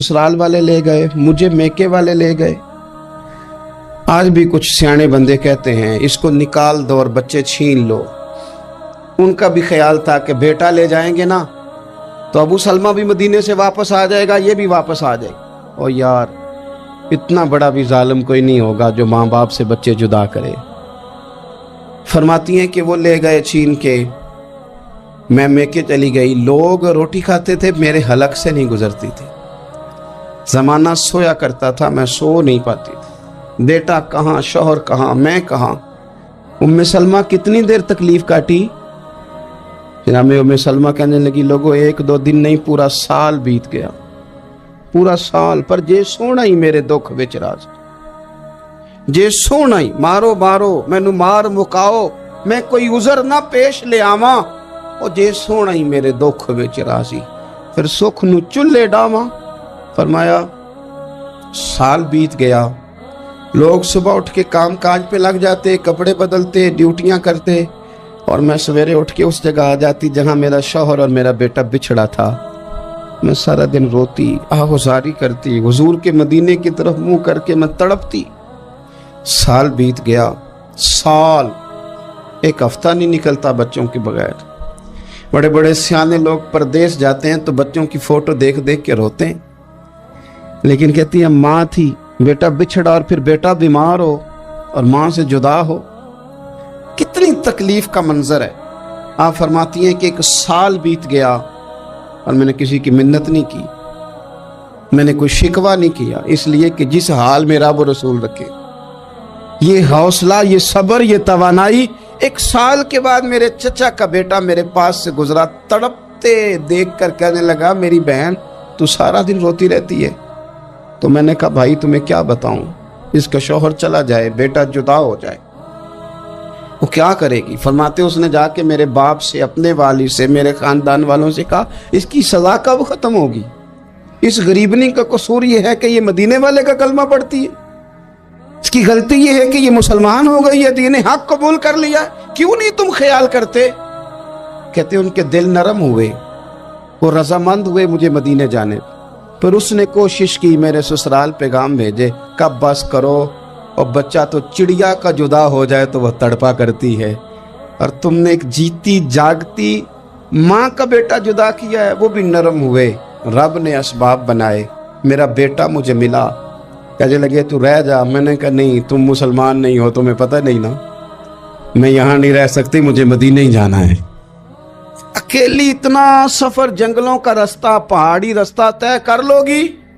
ससुराल वाले ले गए, मुझे मेके वाले ले गए। आज भी कुछ सियाने बंदे कहते हैं इसको निकाल दो और बच्चे छीन लो। उनका भी ख्याल था कि बेटा ले जाएंगे ना तो अबू सलमा भी मदीने से वापस आ जाएगा, ये भी वापस आ जाएगा। और यार इतना बड़ा भी जालिम कोई नहीं होगा जो माँ बाप से बच्चे जुदा करे। फरमाती हैं कि वो ले गए छीन के, मैं मेके चली गई। लोग रोटी खाते थे, मेरे हलक से नहीं गुजरती थी। ज़माना सोया करता था, मैं सो नहीं पाती थी। बेटा कहाँ, शौहर कहाँ, मैं कहाँ। उम्मे सलमा कितनी देर तकलीफ काटी। जनाब उम्मे सलमा कहने लगी, लोगों एक दो दिन नहीं पूरा साल बीत गया, पूरा साल। पर जे सोना ही मेरे दुख विच राज, जे सोना ही मारो मारो मैनू मार मुकाओ, मैं कोई उज़र ना पेश ले आवा। और जे सोना ही मेरे दुख विच राजी, फिर सुख नू चुल्हे डावा। फरमाया साल बीत गया, लोग सुबह उठ के काम काज पे लग जाते, कपड़े बदलते, ड्यूटियां करते, और मैं सवेरे उठ के उस जगह आ जाती जहां मेरा शौहर और मेरा बेटा बिछड़ा था। मैं सारा दिन रोती, आहुजारी करती, हुजूर के मदीने की तरफ मुंह करके मैं तड़पती। साल बीत गया, साल, एक हफ्ता नहीं निकलता बच्चों के बगैर। बड़े बड़े सियाने लोग परदेश जाते हैं तो बच्चों की फोटो देख देख के रोते हैं, लेकिन कहती है माँ थी, बेटा बिछड़ा और फिर बेटा बीमार हो और माँ से जुदा हो, कितनी तकलीफ का मंजर है। आप फरमाती हैं कि एक साल बीत गया और मैंने किसी की मिन्नत नहीं की, मैंने कोई शिकवा नहीं किया, इसलिए कि जिस हाल में रब रसूल रखे। ये हौसला, ये सब्र, ये तवानाई। एक साल के बाद मेरे चचा का बेटा मेरे पास से गुजरा, तड़पते देख कर कहने लगा, मेरी बहन तू सारा दिन रोती रहती है। तो मैंने कहा भाई तुम्हें क्या बताऊं, इसका शौहर चला जाए, बेटा जुदा हो जाए, वो क्या करेगी। फरमाते उसने जाके मेरे बाप से, अपने वालिद से, मेरे खानदान वालों से कहा इसकी सजा कब खत्म होगी। इस गरीबनी का कसूर ये है कि ये मदीने वाले का कलमा पढ़ती है, इसकी गलती ये है कि ये मुसलमान हो गई है, दीन हक कबूल कर लिया, क्यों नहीं तुम ख्याल करते। कहते उनके दिल नरम हुए, वो रजामंद हुए मुझे मदीने जाने। पर उसने कोशिश की मेरे ससुराल पैगाम भेजे, कब बस करो, और बच्चा तो चिड़िया का जुदा हो जाए तो वह तड़पा करती है, और तुमने एक जीती जागती माँ का बेटा जुदा किया है। वो भी नरम हुए, रब ने असबाब बनाए, मेरा बेटा मुझे मिला। कहने लगे तू रह जा। मैंने कहा नहीं, तुम मुसलमान नहीं हो, तुम्हें पता नहीं ना, मैं यहाँ नहीं रह सकती, मुझे मदीने ही जाना है। अकेली इतना सफर, जंगलों का रास्ता, पहाड़ी रास्ता तय कर लोगी?